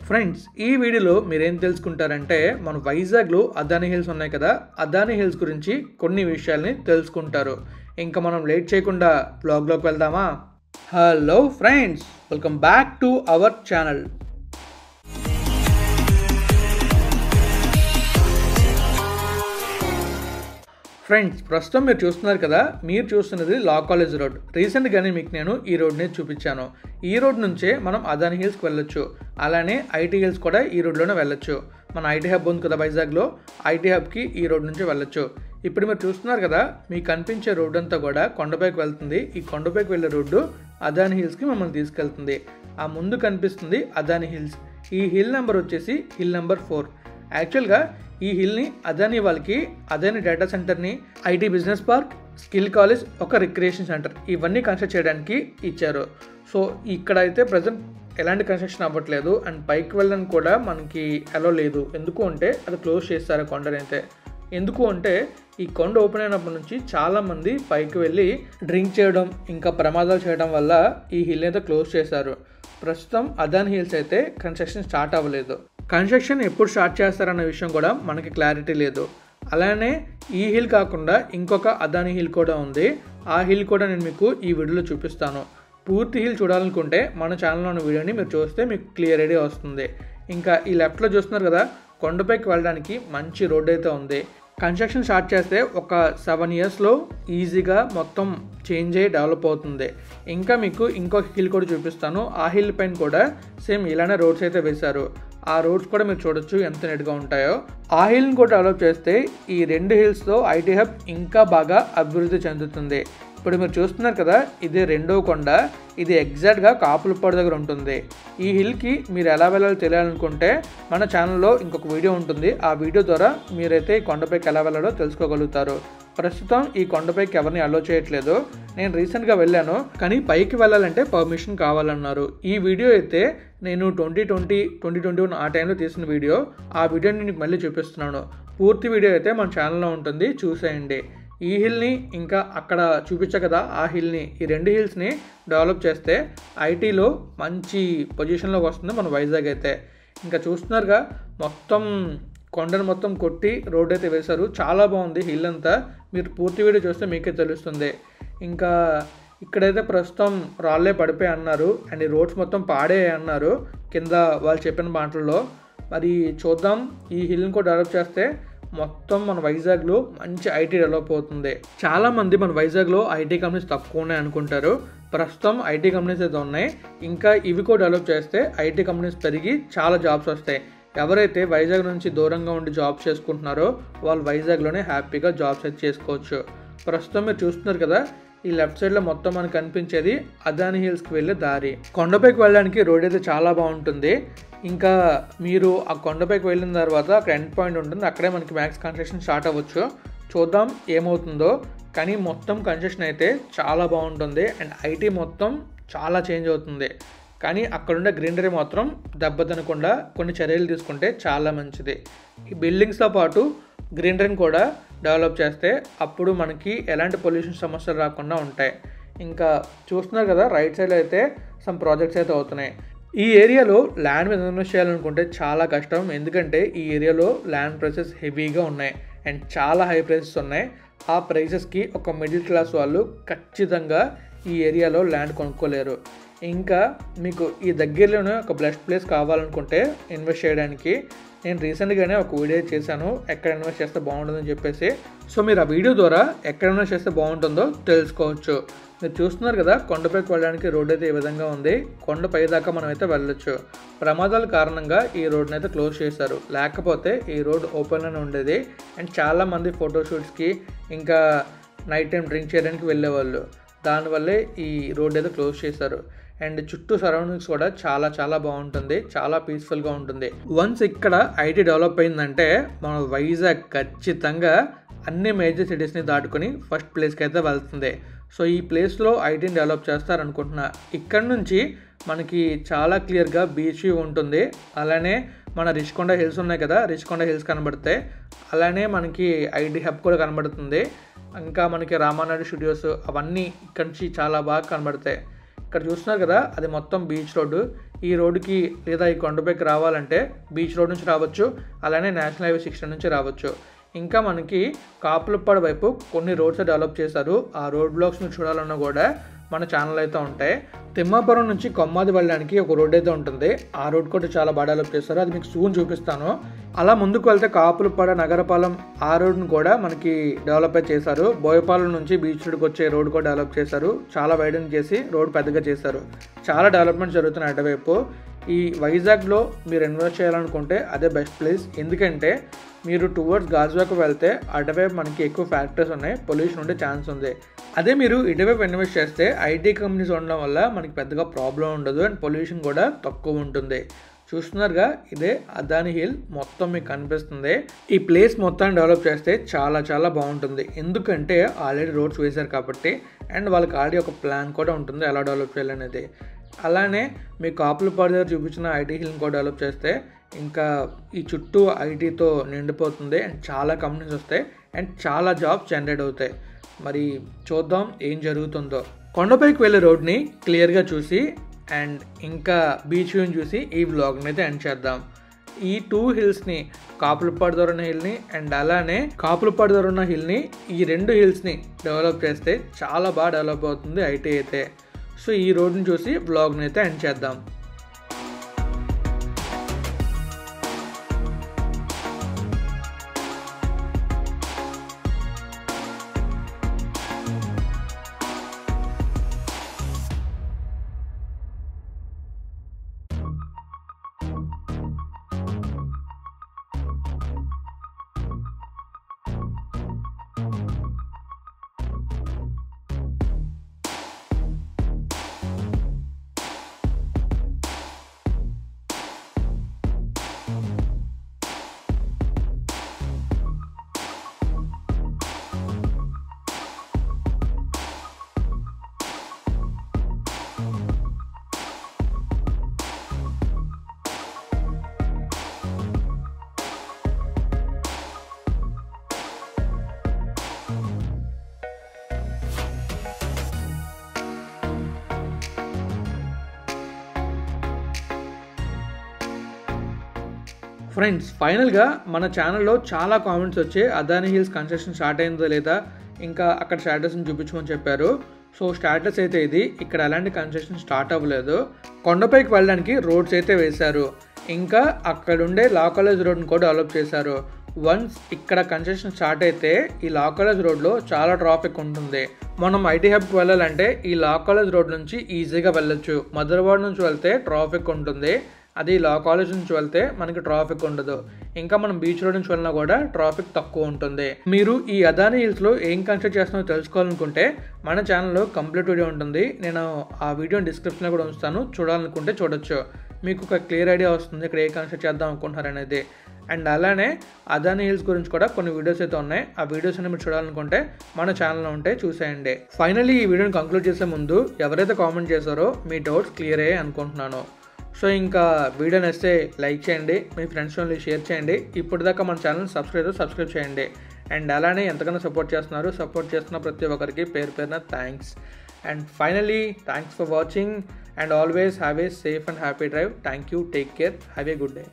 Friends, ఈ వీడియోలో మీరేం తెలుసుకుంటారంటే మన వైజాగ్లో అదానీ హిల్స్ ఉన్నాయి కదా, అదానీ హిల్స్ గురించి కొన్ని విషయాల్ని తెలుసుకుంటారు. ఇంకా మనం లేట్ చేయకుండా బ్లాగ్లోకి వెళ్దామా? Hello friends, welcome back to our channel. Friends, ప్రస్తుతం మీరు చూస్తున్నారు కదా, మీరు చూస్తున్నది లా కాలేజ్ రోడ్. రీసెంట్గానే మీకు నేను ఈ రోడ్ని చూపించాను. ఈ రోడ్ నుంచే మనం అదానీ హిల్స్కి వెళ్ళొచ్చు. అలానే ఐటీ హిల్స్ కూడా ఈ రోడ్లోనే వెళ్ళొచ్చు. మన ఐటీ హబ్ ఉంది కదా వైజాగ్లో, ఐటీ హబ్కి ఈ రోడ్ నుంచి వెళ్ళొచ్చు. ఇప్పుడు మీరు చూస్తున్నారు కదా, మీకు కనిపించే రోడ్డు అంతా కూడా కొండపైకి వెళ్తుంది. ఈ కొండపైకి వెళ్ళే రోడ్డు అదానీ హిల్స్కి మమ్మల్ని తీసుకెళ్తుంది. ఆ ముందు కనిపిస్తుంది అదానీ హిల్స్. ఈ హిల్ నెంబర్ వచ్చేసి హిల్ నెంబర్ 4. యాక్చువల్గా ఈ హిల్ని అదానీ వాళ్ళకి అదానీ డేటా సెంటర్ని, IT business park, skill college, ఒక రిక్రియేషన్ సెంటర్ ఇవన్నీ కన్స్ట్రక్ట్ చేయడానికి ఇచ్చారు. సో ఇక్కడ అయితే ప్రజెంట్ ఎలాంటి కన్స్ట్రక్షన్ అవ్వట్లేదు. అండ్ పైకి వెళ్ళడానికి కూడా మనకి అలో లేదు. ఎందుకు అంటే అది క్లోజ్ చేస్తారు కొండనైతే. ఎందుకు అంటే ఈ కొండ ఓపెన్ అయినప్పటి నుంచి చాలామంది పైకి వెళ్ళి డ్రింక్ చేయడం, ఇంకా ప్రమాదాలు చేయడం వల్ల ఈ హిల్ అయితే క్లోజ్ చేశారు. ప్రస్తుతం అదానీ హిల్స్ అయితే కన్స్ట్రక్షన్ స్టార్ట్ అవ్వలేదు. కన్స్ట్రక్షన్ ఎప్పుడు స్టార్ట్ చేస్తారన్న విషయం కూడా మనకి క్లారిటీ లేదు. అలానే ఈ హిల్ కాకుండా ఇంకొక అదానీ హిల్ కూడా ఉంది. ఆ హిల్ కూడా నేను మీకు ఈ వీడియోలో చూపిస్తాను. పూర్తి హిల్ చూడాలనుకుంటే మన ఛానల్లో ఉన్న వీడియోని మీరు చూస్తే మీకు క్లియర్ ఐడియా వస్తుంది. ఇంకా ఈ లెఫ్ట్లో చూస్తున్నారు కదా, కొండపైకి వెళ్ళడానికి మంచి రోడ్ అయితే ఉంది. కన్స్ట్రక్షన్ స్టార్ట్ చేస్తే ఒక 7 ఇయర్స్లో ఈజీగా మొత్తం చేంజ్ అయ్యి డెవలప్ అవుతుంది. ఇంకా మీకు ఇంకొక హిల్ కూడా చూపిస్తాను. ఆ హిల్ పైన కూడా సేమ్ ఇలానే రోడ్స్ అయితే వేశారు. ఆ రోడ్స్ కూడా మీరు చూడొచ్చు ఎంత నీట్గా ఉంటాయో. ఆ హిల్ని కూడా డెవలప్ చేస్తే ఈ 2 హిల్స్తో ఐటీ హబ్ ఇంకా బాగా అభివృద్ధి చెందుతుంది. ఇప్పుడు మీరు చూస్తున్నారు కదా, ఇది 2వ కొండ. ఇది ఎగ్జాక్ట్గా కాపులపాడు దగ్గర ఉంటుంది. ఈ హిల్కి మీరు ఎలా వెళ్ళాలో తెలియాలనుకుంటే మన ఛానల్లో ఇంకొక వీడియో ఉంటుంది. ఆ వీడియో ద్వారా మీరైతే ఈ కొండపైకి ఎలా వెళ్ళాలో తెలుసుకోగలుగుతారు. ప్రస్తుతం ఈ కొండపైకి ఎవరిని అలో చేయట్లేదు. నేను రీసెంట్గా వెళ్ళాను, కానీ పైకి వెళ్ళాలంటే పర్మిషన్ కావాలన్నారు. ఈ వీడియో అయితే నేను 2020-2021 ఆ టైంలో తీసిన వీడియో. ఆ వీడియోని నేను మళ్ళీ చూపిస్తున్నాను. పూర్తి వీడియో అయితే మన ఛానల్లో ఉంటుంది, చూసేయండి. ఈ హిల్ని ఇంకా అక్కడ చూపించా కదా ఆ హిల్ని, ఈ 2 హిల్స్ని డెవలప్ చేస్తే ఐటీలో మంచి పొజిషన్లోకి వస్తుంది మన వైజాగ్ అయితే. ఇంకా చూస్తున్నారుగా, మొత్తం కొండను మొత్తం కొట్టి రోడ్ అయితే వేశారు. చాలా బాగుంది హిల్ అంతా. మీరు పూర్తి వీడియో చూస్తే మీకే తెలుస్తుంది. ఇంకా ఇక్కడైతే ప్రస్తుతం రాళ్ళే పడిపోయి అన్నారు. అండ్ ఈ రోడ్స్ మొత్తం పాడే అన్నారు కింద వాళ్ళు చెప్పిన మాటల్లో. మరి చూద్దాం, ఈ హిల్ని కూడా డెవలప్ చేస్తే మొత్తం మన వైజాగ్లో మంచి ఐటీ డెవలప్ అవుతుంది. చాలామంది మన వైజాగ్లో ఐటీ కంపెనీస్ తక్కువ ఉన్నాయి అనుకుంటారు. ప్రస్తుతం ఐటీ కంపెనీస్ అయితే ఉన్నాయి. ఇంకా ఇవి కూడా డెవలప్ చేస్తే ఐటీ కంపెనీస్ పెరిగి చాలా జాబ్స్ వస్తాయి. ఎవరైతే వైజాగ్ నుంచి దూరంగా ఉండి జాబ్స్ చేసుకుంటున్నారో వాళ్ళు వైజాగ్లోనే హ్యాపీగా జాబ్స్ అయితే చేసుకోవచ్చు. ప్రస్తుతం మీరు చూస్తున్నారు కదా, ఈ లెఫ్ట్ సైడ్లో మొత్తం మనకు కనిపించేది అదానీ హిల్స్కి వెళ్ళే దారి. కొండపైకి వెళ్ళడానికి రోడ్ అయితే చాలా బాగుంటుంది. ఇంకా మీరు ఆ కొండపైకి వెళ్ళిన తర్వాత అక్కడ ఎండ్ పాయింట్ ఉంటుంది, అక్కడే మనకి మ్యాక్స్ కన్స్ట్రక్షన్ స్టార్ట్ అవ్వచ్చు. చూద్దాం ఏమవుతుందో. కానీ మొత్తం కన్స్ట్రక్షన్ అయితే చాలా బాగుంటుంది. అండ్ ఐటీ మొత్తం చాలా చేంజ్ అవుతుంది. కానీ అక్కడుండే గ్రీనరీ మాత్రం దెబ్బతినకుండా కొన్ని చర్యలు తీసుకుంటే చాలా మంచిది. ఈ బిల్డింగ్స్తో పాటు గ్రీనరీని కూడా డెవలప్ చేస్తే అప్పుడు మనకి ఎలాంటి పొల్యూషన్ సమస్యలు రాకుండా ఉంటాయి. ఇంకా చూస్తున్నారు కదా, రైట్ సైడ్లో అయితే సమ్ ప్రాజెక్ట్స్ అయితే అవుతున్నాయి. ఈ ఏరియాలో ల్యాండ్ మీద ఇన్వెస్ట్ చేయాలనుకుంటే చాలా కష్టం. ఎందుకంటే ఈ ఏరియాలో ల్యాండ్ ప్రైసెస్ హెవీగా ఉన్నాయి అండ్ చాలా హై ప్రైసెస్ ఉన్నాయి. ఆ ప్రైసెస్కి ఒక మిడిల్ క్లాస్ వాళ్ళు ఖచ్చితంగా ఈ ఏరియాలో ల్యాండ్ కొనుక్కోలేరు. ఇంకా మీకు ఈ దగ్గరలోనే ఒక బెస్ట్ ప్లేస్ కావాలనుకుంటే ఇన్వెస్ట్ చేయడానికి నేను రీసెంట్గానే ఒక వీడియో చేశాను, ఎక్కడ ఇన్వెస్ట్ చేస్తే బాగుంటుందని చెప్పేసి. సో మీరు ఆ వీడియో ద్వారా ఎక్కడ ఇన్వెస్ట్ చేస్తే బాగుంటుందో తెలుసుకోవచ్చు. మీరు చూస్తున్నారు కదా, కొండపైకి వెళ్ళడానికి రోడ్ అయితే ఈ విధంగా ఉంది. కొండపై దాకా మనం అయితే వెళ్ళొచ్చు. ప్రమాదాల కారణంగా ఈ రోడ్ని అయితే క్లోజ్ చేశారు. లేకపోతే ఈ రోడ్ ఓపెన్లోనే ఉండేది. అండ్ చాలామంది ఫోటోషూట్స్కి ఇంకా నైట్ టైం డ్రింక్ చేయడానికి వెళ్ళేవాళ్ళు. దానివల్లే ఈ రోడ్ అయితే క్లోజ్ చేశారు. అండ్ చుట్టూ సరౌండింగ్స్ కూడా చాలా చాలా బాగుంటుంది, చాలా పీస్ఫుల్గా ఉంటుంది. వన్స్ ఇక్కడ ఐటీ డెవలప్ అయిందంటే మన వైజాగ్ ఖచ్చితంగా అన్ని మేజర్ సిటీస్ని దాటుకొని ఫస్ట్ ప్లేస్కి అయితే వెళ్తుంది. సో ఈ ప్లేస్లో ఐటీని డెవలప్ చేస్తారనుకుంటున్నా. ఇక్కడ నుంచి మనకి చాలా క్లియర్గా బీచ్ వ్యూ ఉంటుంది. అలానే మన రిషికొండ హిల్స్ ఉన్నాయి కదా, రిషికొండ హిల్స్ కనబడతాయి. అలానే మనకి ఐటీ హబ్ కూడా కనబడుతుంది. ఇంకా మనకి రామానాయుడు స్టూడియోస్ అవన్నీ ఇక్కడ నుంచి చాలా బాగా కనబడతాయి. ఇక్కడ చూస్తున్నారు కదా, అది మొత్తం బీచ్ రోడ్డు. ఈ రోడ్డుకి లేదా ఈ కొండపైకి రావాలంటే బీచ్ రోడ్ నుంచి రావచ్చు, అలానే నేషనల్ హైవే 16 నుంచి రావచ్చు. ఇంకా మనకి కాపులపాడు వైపు కొన్ని రోడ్స్ డెవలప్ చేశారు. ఆ రోడ్ బ్లాక్స్ని చూడాలన్నా కూడా మన ఛానల్ అయితే ఉంటాయి. తిమ్మాపురం నుంచి కొమ్మాది వెళ్ళడానికి ఒక రోడ్ అయితే ఉంటుంది. ఆ రోడ్ కూడా చాలా బాగా డెవలప్ చేస్తారు, అది మీకు సూన్ చూపిస్తాను. అలా ముందుకు వెళ్తే కాపులపాడ, నగరపాలెం ఆ రోడ్ను కూడా మనకి డెవలప్ అయితే చేశారు. బోయపాలెం నుంచి బీచ్ రోడ్కి వచ్చే రోడ్ కూడా డెవలప్ చేశారు. చాలా వైడెన్ చేసి రోడ్ పెద్దగా చేశారు. చాలా డెవలప్మెంట్ జరుగుతున్నాయి అటువైపు. ఈ వైజాగ్లో మీరు ఇన్వెస్ట్ చేయాలనుకుంటే అదే బెస్ట్ ప్లేస్. ఎందుకంటే మీరు టువర్డ్స్ గాజువాక వెళ్తే అటువైపు మనకి ఎక్కువ ఫ్యాక్టరీస్ ఉన్నాయి, పొల్యూషన్ ఉండే ఛాన్స్ ఉంది. అదే మీరు ఇటువైపు ఇన్వెస్ట్ చేస్తే ఐటీ కంపెనీస్ ఉండడం వల్ల మనకి పెద్దగా ప్రాబ్లం ఉండదు అండ్ పొల్యూషన్ కూడా తక్కువ ఉంటుంది. చూస్తున్నారుగా, ఇదే అదాని హిల్ మొత్తం మీకు కనిపిస్తుంది. ఈ ప్లేస్ మొత్తాన్ని డెవలప్ చేస్తే చాలా చాలా బాగుంటుంది. ఎందుకంటే ఆల్రెడీ రోడ్స్ వేశారు కాబట్టి, అండ్ వాళ్ళకి ఆల్రెడీ ఒక ప్లాన్ కూడా ఉంటుంది ఎలా డెవలప్ చేయాలనేది. అలానే మీకు కాపులపాడు దగ్గర చూపించిన ఐటీ హిల్ని కూడా డెవలప్ చేస్తే ఇంకా ఈ చుట్టూ ఐటీతో నిండిపోతుంది అండ్ చాలా కంపెనీస్ వస్తాయి అండ్ చాలా జాబ్స్ జనరేట్ అవుతాయి. మరి చూద్దాం ఏం జరుగుతుందో. కొండపైకి వెళ్ళే రోడ్ని క్లియర్గా చూసి అండ్ ఇంకా బీచ్ వ్యూని చూసి ఈ వ్లాగ్ని అయితే ఎండ్ చేద్దాం. ఈ 2 హిల్స్ని, కాపులపాడు దగ్గర ఉన్న హిల్ని అండ్ అలానే కాపులపాడు దగ్గర ఉన్న హిల్ని, ఈ 2 హిల్స్ని డెవలప్ చేస్తే చాలా బాగా డెవలప్ అవుతుంది ఐటీ అయితే. సో ఈ రోడ్ని చూసి వ్లాగ్ని అయితే ఎండ్ చేద్దాం. ఫ్రెండ్స్, ఫైనల్గా మన ఛానల్లో చాలా కామెంట్స్ వచ్చి అదాని హిల్స్ కన్స్ట్రక్షన్ స్టార్ట్ అయిందో లేదా, ఇంకా అక్కడ స్టాటస్ని చూపించమని చెప్పారు. సో స్టాటస్ అయితే ఇది. ఇక్కడ ఎలాంటి కన్స్ట్రక్షన్ స్టార్ట్ అవ్వలేదు. కొండపైకి వెళ్ళడానికి రోడ్స్ అయితే వేశారు. ఇంకా అక్కడుండే లా కాలేజ్ రోడ్ని కూడా డెవలప్ చేశారు. వన్స్ ఇక్కడ కన్స్ట్రక్షన్ స్టార్ట్ అయితే ఈ లా కాలేజ్ రోడ్లో చాలా ట్రాఫిక్ ఉంటుంది. మనం ఐటీ హబ్కి వెళ్ళాలంటే ఈ లా కాలేజ్ రోడ్ నుంచి ఈజీగా వెళ్ళొచ్చు. మధురవాడ నుంచి వెళ్తే ట్రాఫిక్ ఉంటుంది, అది లా కాలేజ్ నుంచి వెళ్తే మనకి ట్రాఫిక్ ఉండదు. ఇంకా మనం బీచ్ రోడ్ నుంచి వెళ్ళినా కూడా ట్రాఫిక్ తక్కువ ఉంటుంది. మీరు ఈ అదాని హిల్స్లో ఏం కన్స్ట్రక్ట్ చేస్తున్నారో తెలుసుకోవాలనుకుంటే మన ఛానల్లో కంప్లీట్ వీడియో ఉంటుంది. నేను ఆ వీడియోని డిస్క్రిప్షన్లో కూడా ఉంచుతాను, చూడాలనుకుంటే చూడొచ్చు. మీకు ఒక క్లియర్ ఐడియా వస్తుంది ఇక్కడ ఏ కన్స్ట్రక్ట్ చేద్దాం అనుకుంటున్నారు అనేది. అండ్ అలానే అదాని హిల్స్ గురించి కూడా కొన్ని వీడియోస్ అయితే ఉన్నాయి. ఆ వీడియోస్ అన్ని మీరు చూడాలనుకుంటే మన ఛానల్లో ఉంటే చూసేయండి. ఫైనల్లీ ఈ వీడియోని కంక్లూడ్ చేసే ముందు ఎవరైతే కామెంట్ చేశారో మీ డౌట్స్ క్లియర్ అయ్యాయి అనుకుంటున్నాను. సో ఇంకా వీడియో నచ్చితే లైక్ చేయండి, మీ ఫ్రెండ్స్ వాళ్ళని షేర్ చేయండి. ఇప్పటిదాకా మన ఛానల్ సబ్స్క్రైబ్ చేయండి. అండ్ అలానే ఎంతగానో సపోర్ట్ చేస్తున్న ప్రతి ఒక్కరికి పేరు పేరున thanks. And finally thanks for watching and always have a safe and happy drive. Thank you, take care, have a good day.